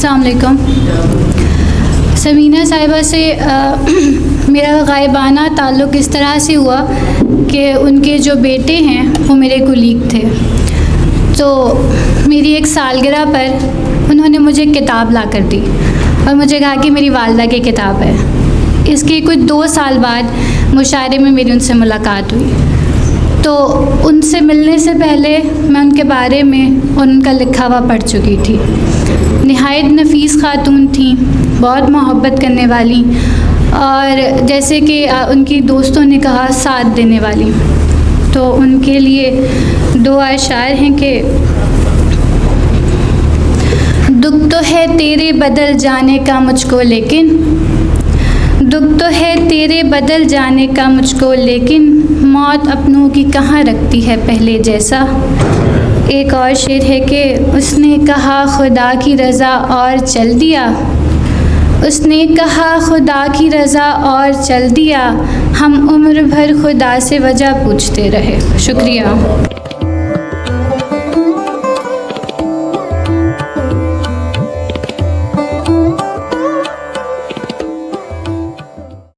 अस्सलाम वालेकुम। समीना साहिबा से मेरा गायबाना ताल्लुक़ इस तरह से हुआ कि उनके जो बेटे हैं वो मेरे कुलीग थे। तो मेरी एक सालगिरह पर उन्होंने मुझे किताब ला कर दी और मुझे कहा कि मेरी वालदा की किताब है। इसके कुछ 2 साल बाद मुशायरे में मेरी उनसे मुलाकात हुई। तो उनसे मिलने से पहले मैं उनके बारे में और उनका लिखा हुआ पढ़ चुकी थी। निहायत नफीस खातून थी, बहुत मोहब्बत करने वाली और जैसे कि उनकी दोस्तों ने कहा साथ देने वाली। तो उनके लिए 2 अशार हैं कि दुख तो है तेरे बदल जाने का मुझको लेकिन, दुख तो है तेरे बदल जाने का मुझको लेकिन, मौत अपनों की कहाँ रखती है पहले जैसा। एक और शेर है कि उसने कहा खुदा की रज़ा और चल दिया, उसने कहा खुदा की रज़ा और चल दिया, हम उम्र भर खुदा से वजह पूछते रहे। शुक्रिया।